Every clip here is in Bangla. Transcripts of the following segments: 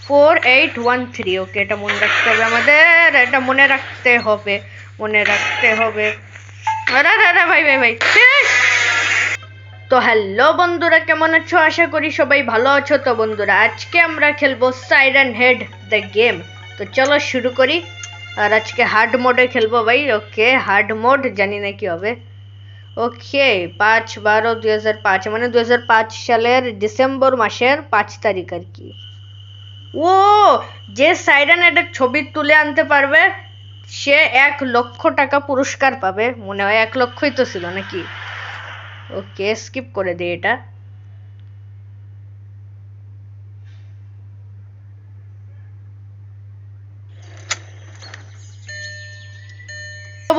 4813। ওকে, এটা মনে রাখতে হবে আমাদের, এটা মনে রাখতে হবে, মনে রাখতে হবে। আরে আরে ভাই ভাই ভাই। তো হ্যালো বন্ধুরা, কেমন আছো? আশা করি সবাই ভালো আছো। তো বন্ধুরা, আজকে আমরা খেলবো সাইরেন হেড দ্য গেম। তো চলো শুরু করি। আর আজকে হার্ড মোডে খেলবো ভাই। ওকে, হার্ড মোড, জানি না কি হবে। ওকে, 5/12/2005, মানে 2005 সালের ডিসেম্বর মাসের 5 তারিখ আর কি। ও, যে সাইরেন হেডের ছবি তুলে আনতে পারবে সে 1,00,000 টাকা পুরস্কার পাবে। মনে হয় 1,00,000ই তো ছিল নাকি। ওকে, স্কিপ করে দিই এটা।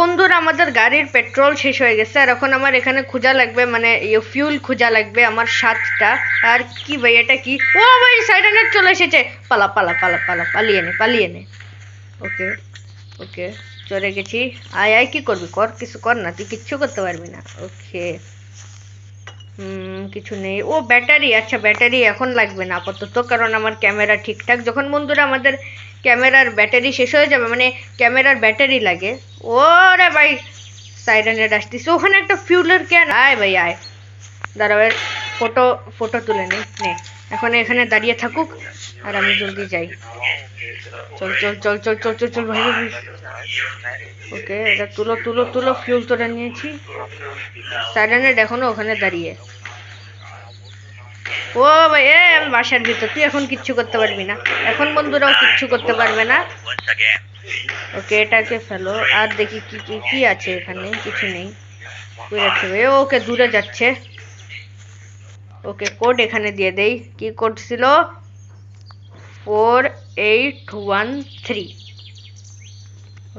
বন্ধুরা, আমাদের গাড়ির পেট্রোল শেষ হয়ে গেছে আর এখন আমার এখানে খোঁজা লাগবে, মানে ফিউল খোঁজা লাগবে আমার 7টা। আর কি ভাই, এটা কি? ও ভাই, সাইরেন চলে এসেছে। পালা পালা পালা পালা, পালিয়ে নে পালিয়ে নে। ওকে ওকে, চলে গেছি। আয় আয়, কি করবি কর, কিছু কর না, তুই কিচ্ছু করতে পারবি না। ওকে, কিছু নেই। ও ব্যাটারি, আচ্ছা ব্যাটারি এখন লাগবে না আপাতত, কারণ আমার ক্যামেরা ঠিকঠাক। যখন বন্ধুরা আমাদের ক্যামেরার ব্যাটারি শেষ হয়ে যাবে, মানে ক্যামেরার ব্যাটারি লাগে। ওরে ভাই, সাইরেনের আসতেছে। ওখানে একটা ফিউলের ক্যান। আয় ভাই আয়, দাঁড়াও, ফটো ফটো তুলে নে। এখন এখানে দাঁড়িয়ে থাকুক আর আমি জলদি যাই। চল চল চল চল চল চল চল ভাই ভাই। ওকে, এটা তুলো তুলো তুলো, ফিউল তোরা নিয়েছি। সাইরেনের এখনো ওখানে দাঁড়িয়ে। ও ভাই, আমি বাসার ভিতর, তুই এখন কিচ্ছু করতে পারবি না। এখন বন্ধুরাও কিচ্ছু করতে পারবে না। ওকে, এটাকে ফেলো। আর দেখি কি কি কি আছে এখানে। কিছু নেই। যাচ্ছে ভাই, ওকে দূরে যাচ্ছে। ওকে, কোড এখানে দিয়ে দেই। কি কোড ছিল? 4813।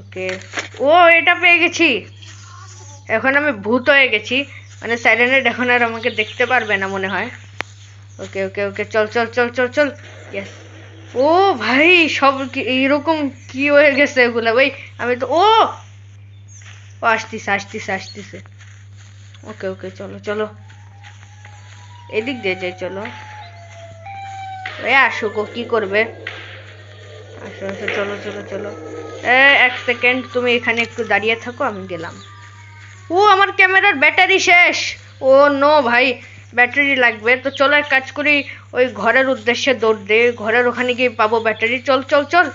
ওকে, ও এটা পেয়ে গেছি। এখন আমি ভূত হয়ে গেছি, মানে সাইরেনের এখন আর আমাকে দেখতে পারবে না মনে হয়। ওকে ওকে ওকে, চল চল চল চল চল। ইয়েস। ও ভাই, সব এইরকম কি হয়ে গেছে এগুলা ভাই। আমি তো ও ও আসতেছে আসতেছে আসতেছে। ওকে ওকে, চলো চলো, এদিক দিয়ে যাই, চলো। এ আসুক, ও কি করবে। আসো আসো, চলো চলো চলো। 1 সেকেন্ড, তুমি এখানে একটু দাঁড়িয়ে থাকো, আমি গেলাম। ও, আমার ক্যামেরার ব্যাটারি শেষ। ও নো ভাই, ব্যাটারি লাগবে। তো চলো এক কাজ করি, ওই ঘরের উদ্দেশ্যে দৌড় দে। ঘরের ওখানে গিয়ে পাবো ব্যাটারি। চল চল চল।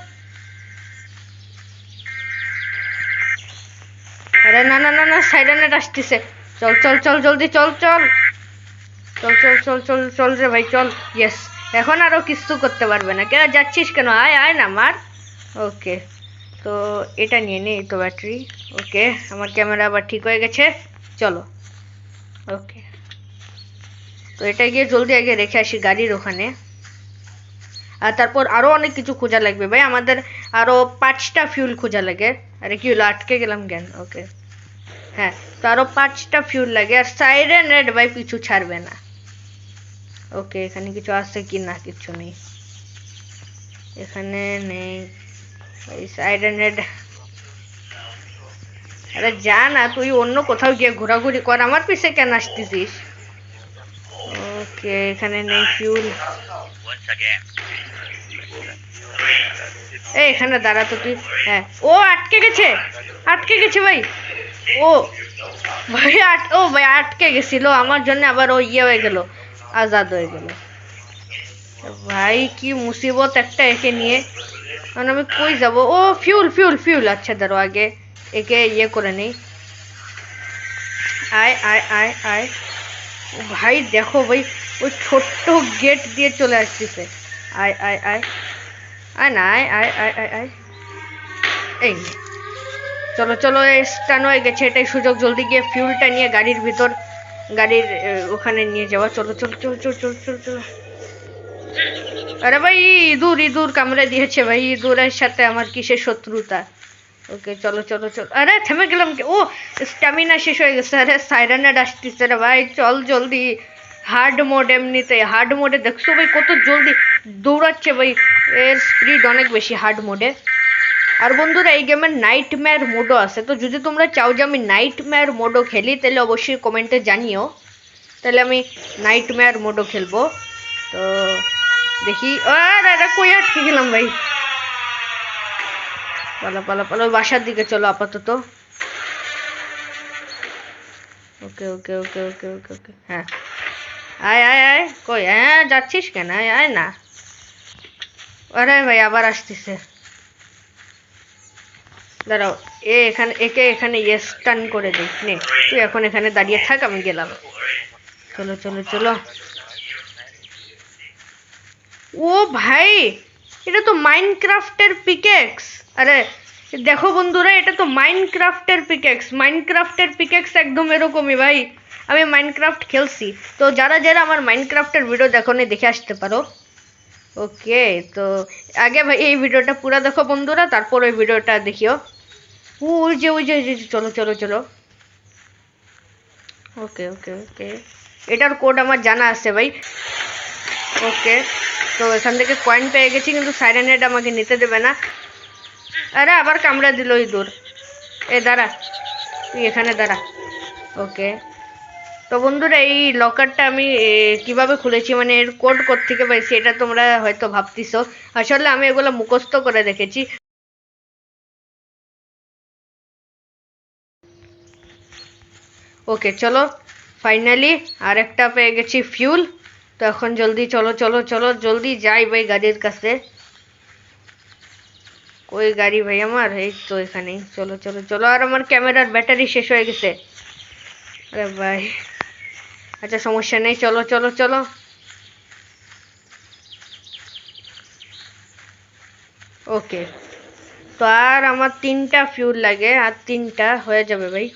আরে না না না না, সাইরেনের আসতেছে। চল চল চল, জলদি চল চল চল চল চল চল চল রে ভাই, চল। ইয়েস, এখন আরো কিছু করতে পারবে না। কেন যাচ্ছিস কেন? আয় আয় না মার। ওকে, তো এটা নিয়ে নে, তো ব্যাটারি। ওকে, আমার ক্যামেরা আবার ঠিক হয়ে গেছে। চলো। ওকে, তো এটা গিয়ে জলদি আগে রেখে আসি গাড়ির ওখানে। আর তারপর আরো অনেক কিছু খোঁজা লাগবে ভাই আমাদের। আরো 5টা ফিউল খোঁজা লাগে। আরে কি হলো, আটকে গেলাম কেন? ওকে, হ্যাঁ, তো আরো 5টা ফিউল লাগে। আর সাইরেন রেড ভাই পিছু ছাড়বে না। ওকে, এখানে কিছু আছে কি না? কিছু নেই এখানে, নেই। এই সাইরেন রেড, আরে যা না, তুই অন্য কোথাও গিয়ে ঘোরাঘুরি কর, আমার পিছে কেন আসতেছিস? ওকে, এখানে নেই ফিউল। এই এখানে দাঁড়া তো তুই। হ্যাঁ, ও আটকে গেছে, আটকে গেছে ভাই। ও ভাই, ও ভাই আটকে গেছিল আমার জন্য, আবার ও ইয়ে হয়ে গেল, আজাদ হয়ে গেল। ভাই কি মুসিবত একটা একে নিয়ে। কারণ আমি কই যাব? ও ফিউল ফিউল ফিউল, আচ্ছা দাঁড়ো, আগে একে ইয়ে করে নেই। আয় আয় আয় আয়। ভাই দেখো ভাই, ওই ছোট্ট গেট দিয়ে চলে আসতেছে। আয় আয় আয় আয় না, আয় আয় আয় আয় আয়। এই চলো চলো, স্টান হয়ে গেছে, এটাই সুযোগ। জলদি গিয়ে ফিউলটা নিয়ে গাড়ির ভিতর, গাড়ির ওখানে নিয়ে যাওয়া। চলো চলো চলো চলো চলো চলো চলো। আরে ভাই, ইঁদুর ইঁদুর কামড়ে দিয়েছে ভাই। ইঁদুরের সাথে আমার কিসের শত্রুতা। ওকে, চলো চলো চলো। আরে থেমে গেলাম কি? ও, স্ট্যামিনা শেষ হয়ে গেছে। আরে সাইরেনের আসতেছে রে ভাই, চল জলদি। হার্ড মোড, এমনিতে হার্ড মোডে দেখছো ভাই কত জলদি দৌড়াচ্ছে ভাই। এর স্পিড অনেক বেশি হার্ড মোডে। আর বন্ধুরা, এই গেমের নাইটমেয়ার মোডও আছে। তো যদি তোমরা চাও যে আমি নাইটমেয়ার মোডও খেলি, তাহলে অবশ্যই কমেন্টে জানিও, তাহলে আমি নাইটমেয়ার মোডও খেলবো। তো দেখি। আরে কই আটকে গেলাম ভাই। পালা পালা পালা, বাসার দিকে চলো আপাতত। ওকে ওকে ওকে ওকে ওকে ওকে, হ্যাঁ আয় আয় আয়, কই হ্যাঁ যাচ্ছিস কেন, আয় আয় না। আরে ভাই আবার আসতেছে, দাঁড়াও। এখানে একে এখানে ইয়েস টার্ন করে দিই। নে তুই এখন এখানে দাঁড়িয়ে থাক, আমি গেলাম। চলো চলো চলো। ও ভাই, এটা তো মাইনক্রাফটের পিকেক্স। আরে দেখো বন্ধুরা, এটা তো মাইনক্রাফটের পিকেক্স। মাইনক্রাফটের পিকেক্স একদম এরকমই ভাই। আমি মাইনক্রাফট খেলছি, তো যারা যারা আমার মাইনক্রাফটের ভিডিও দেখো নি দেখে আসতে পারো। ওকে, তো আগে ভাই এই ভিডিওটা পুরো দেখো বন্ধুরা, তারপর ওই ভিডিওটা দেখিও। ওই যে চলো চলো চলো। ওকে ওকে ওকে, এটার কোড আমার জানা আছে ভাই। ওকে, তো এখান থেকে কয়েন পেয়ে গেছি, কিন্তু সাইরেন হেড আমাকে নিতে দেবে না। আরে আবার কামড়া দিল ইঁদুর। দাঁড়া, তুই এখানে দাঁড়া। ওকে, তো বন্ধুরা এই লকারটা আমি কিভাবে খুলেছি, মানে এর কোড কোত্থেকে পাইছি, এটা তোমরা হয়তো ভাবতেছো। আসলে আমি এগুলো মুখস্থ করে রেখেছি। ওকে চলো, ফাইনালি আর একটা পেয়ে গেছি ফিউল। তো এখন জলদি চলো চলো চলো, জলদি যাই ভাই গাড়ির কাছে। ওই গাড়ি ভাই আমার, এই তো এখানেই। চলো চলো চলো, আর আমার ক্যামেরার ব্যাটারি শেষ হয়ে গেছে। আরে ভাই, আচ্ছা সমস্যা নেই, চলো চলো চলো। ওকে, তো আর আমার 3টা ফিউল লাগে, আর 3টা হয়ে যাবে ভাই।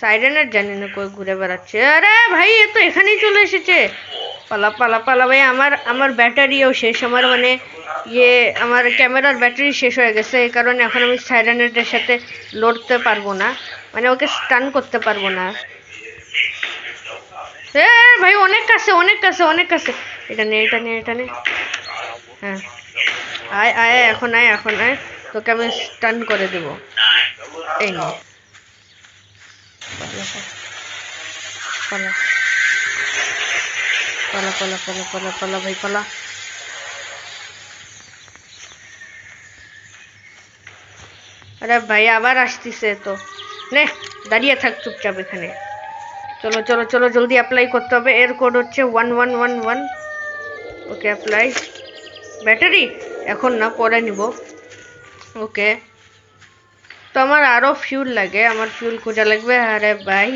সাইরেনের জানি না কই ঘুরে বেড়াচ্ছে। আরে ভাই এ তো এখানেই চলে এসেছে। পালা পালা পালা ভাই, আমার আমার ব্যাটারিও শেষ। আমার মানে আমার ক্যামেরার ব্যাটারি শেষ হয়ে গেছে, এই কারণে এখন আমি সাইরেনের সাথে লড়তে পারবো না, মানে ওকে স্টান করতে পারবো না। ভাই অনেক কাছে অনেক কাছে অনেক কাছে। এটা নে এটা নে এটা নে। হ্যাঁ আয় আয়, এখন আয় এখন আয়, তোকে আমি স্টান করে দেব। এই নে, পালা পালা পালা পালা পালা পালা ভাই পালা। আরে ভাই আবার আসতেছে তো, নে দাঁড়িয়ে থাক চুপচাপ এখানে। চলো চলো চলো, জলদি অ্যাপ্লাই করতে হবে। এর কোড হচ্ছে 1111। ওকে অ্যাপ্লাই। ব্যাটারি এখন না, পরে নিব। ওকে, তো আমার আরো ফিউল লাগে, আমার ফিউল খোঁজা লাগবে। আরে ভাই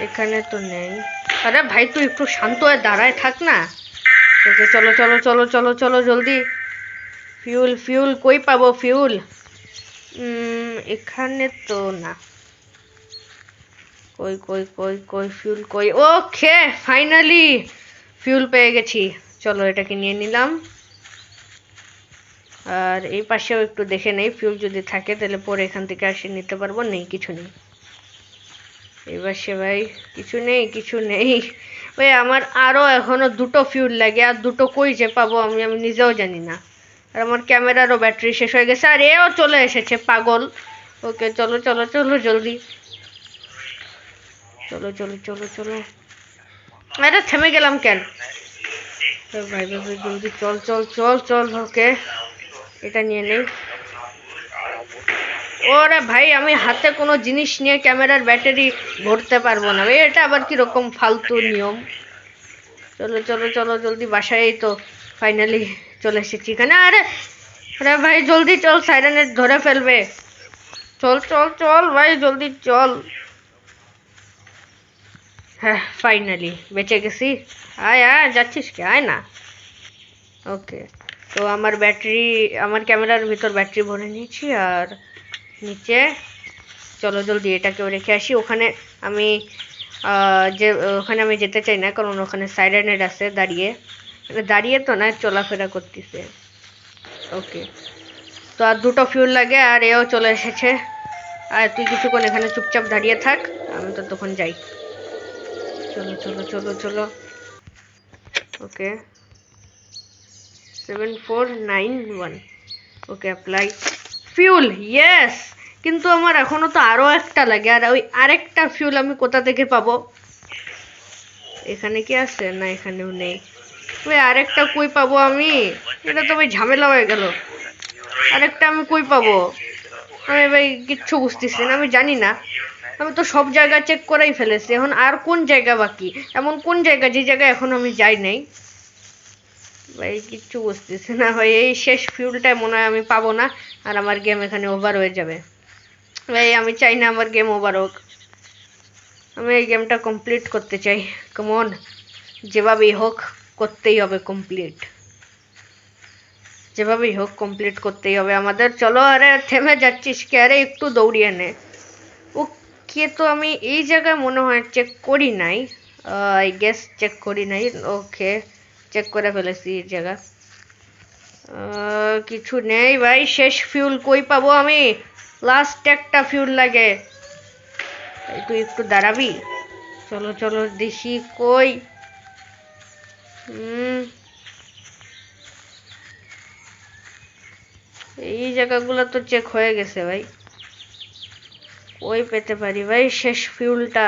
এখানে তো নেই। আরে ভাই তুই একটু শান্ত হয়ে দাঁড়ায় থাক না। ওকে চলো চলো চলো চলো চলো জলদি। ফিউল ফিউল কই পাবো ফিউল? এখানে তো না। কই কই কই কই ফিউল কই? ওকে ফাইনালি ফিউল পেয়ে গেছি। চলো এটাকে নিয়ে নিলাম। আর এই পাশেও একটু দেখে নেই, ফিউল যদি থাকে তাহলে পরে এখান থেকে আসে নিতে পারবো। নেই, কিছু নেই। এবার সে ভাই কিছু নেই কিছু নেই ভাই। আমার আরো এখনো 2টো ফিউল লাগে, আর 2টো কই যে পাবো আমি আমি নিজেও জানি না। আর আমার ক্যামেরারও ব্যাটারি শেষ হয়ে গেছে, আর এও চলে এসেছে পাগল। ওকে চলো চলো চলো জলদি। চলো চলো চলো চলো। আরে থেমে গেলাম কেন? ভাই ভাই ভাই জলদি চল চল চল চল। ওকে, এটা নিয়ে নেই। ওরে ভাই আমি হাতে কোনো জিনিস নিয়ে ক্যামেরার ব্যাটারি ভরতে পারবো না ভাই, এটা আবার কিরকম ফালতু নিয়ম। চলো চলো চলো জলদি বাসায়। তো ফাইনালি চলে এসেছি এখানে। আরে আরে ভাই জলদি চল, সাইরেনের ধরে ফেলবে। চল চল চল ভাই জলদি চল। হ্যাঁ ফাইনালি বেঁচে গেছি। আয় আয়, যাচ্ছিস কি, আয় না। ওকে, তো আমার ব্যাটারি, আমার ক্যামেরার ভিতর ব্যাটারি ভরে নিয়েছি। আর নিচে চলো জলদি এটাকেও রেখে আসি। ওখানে আমি যে ওখানে আমি যেতে চাই না, কারণ ওখানে সাইরেনের আছে দাঁড়িয়ে, মানে দাঁড়িয়ে তো না, চলাফেরা করতেছে। ওকে, তো আর 2টো ফিউল লাগে, আর এও চলে এসেছে। আর তুই কিছুক্ষণ এখানে চুপচাপ দাঁড়িয়ে থাক, আমি তো তখন যাই। চলো চলো চলো চলো। ওকে 7491। ওকে অ্যাপ্লাই ফিউল, ইয়েস কিন্তু আমার এখনো তো আরো একটা লাগে, আর ওই আরেকটা ফিউল আমি কোথা থেকে পাবো? এখানে কি আছে? না এখানেও নেই। ওই আরেকটা কই পাবো আমি? এটা তো ভাই ঝামেলা হয়ে গেল। আরেকটা আমি কই পাবো? আমি ভাই কিচ্ছু বুঝতেছি না, আমি জানি না। আমি তো সব জায়গা চেক করেই ফেলেছি, এখন আর কোন জায়গা বাকি? এমন কোন জায়গা যে জায়গায় এখন আমি যাই নাই? ভাই কিচ্ছু বুঝতেছি না ভাই, এই শেষ ফিউলটাই মনে হয় আমি পাবো না, আর আমার গেম এখানে ওভার হয়ে যাবে। ভাই আমি চাই না আমার গেম ওভার হোক, আমি এই গেমটা কমপ্লিট করতে চাই। কেমন যেভাবেই হোক করতেই হবে কমপ্লিট, যেভাবেই হোক কমপ্লিট করতেই হবে আমাদের। চলো, আরে থেমে যাচ্ছিস কে? আরে একটু দৌড়িয়ে নে। ওকে, তো আমি এই জায়গায় মনে হয় চেক করি নাই, আই গেস চেক করি নাই। ওকে, চেক করে ফেলেছি এই জায়গা। কিছু নেই ভাই, শেষ ফিউল কই পাবো আমি? লাস্ট একটা ফিউল লাগে। তুই একটু দাঁড়াবি? চলো চলো দেখি কই। এই জায়গাগুলো তো চেক হয়ে গেছে ভাই, ওই পেতে পারি ভাই শেষ ফিউলটা?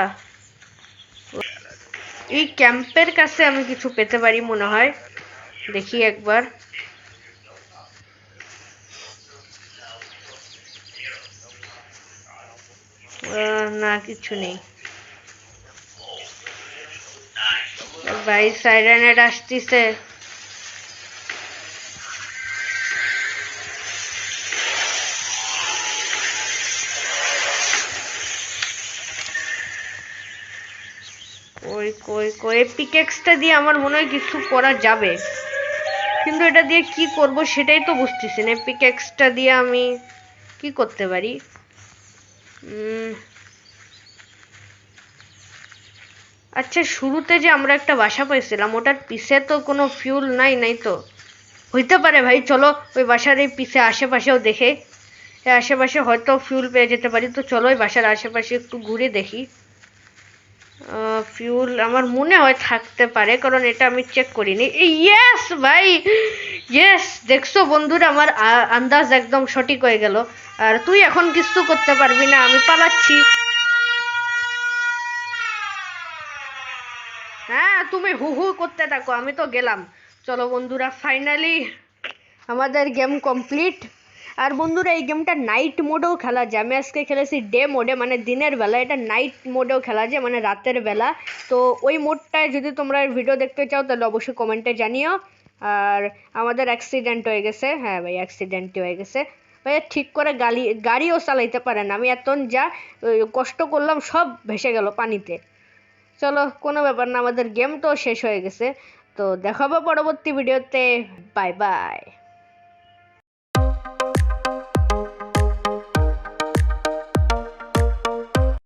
এই ক্যাম্পের কাছে আমি কিছু পেতে পারি মনে হয়, দেখি একবার। না কিছু নেই ভাই, সাইরেনেট আসতিছে। কই কই কই, পিকেক্সটা দিয়ে আমার মনে হয় কিছু করা যাবে, কিন্তু এটা দিয়ে কি করব সেটাই তো বুঝতেছি না। পিকেক্সটা দিয়ে আমি কি করতে পারি? আচ্ছা, শুরুতে যে আমরা একটা বাসা পাইছিলাম, ওটার পিছে তো কোনো ফিউল নাই, নাই তো? হইতে পারে ভাই, চলো ওই বাসার এই পিছে আশেপাশেও দেখে, আশেপাশে হয়তো ফিউল পেয়ে যেতে পারি। তো চলো ওই বাসার আশেপাশে একটু ঘুরে দেখি। ফিউল আমার মনে হয় থাকতে পারে, কারণ এটা আমি চেক করিনি। ইয়েস ভাই, ইয়েস! দেখছো বন্ধুরা, আমার আন্দাজ একদম সঠিক হয়ে গেল। আর তুই এখন কিছু করতে পারবি না, আমি পালাচ্ছি। হ্যাঁ, তুমি হু হু করতে থাকো, আমি তো গেলাম। চলো বন্ধুরা, ফাইনালি আমাদের গেম কমপ্লিট। আর বন্ধুরা, এই গেমটা নাইট মোডেও খেলা যায়। আমি আজকে খেলেছি ডে মোডে, মানে দিনের বেলা। এটা নাইট মোডেও খেলা যায়, মানে রাতের বেলা। তো ওই মোডটায় যদি তোমরা ভিডিও দেখতে চাও তাহলে অবশ্যই কমেন্টে জানিও। আর আমাদের অ্যাক্সিডেন্ট হয়ে গেছে, হ্যাঁ ভাই অ্যাক্সিডেন্টই হয়ে গেছে ভাই। ঠিক করে গাড়িও চালাইতে পারে না। আমি এত যা কষ্ট করলাম সব ভেসে গেল পানিতে। চলো, কোনো ব্যাপার না, আমাদের গেম তো শেষ হয়ে গেছে। তো দেখাবো পরবর্তী ভিডিওতে। Bye bye.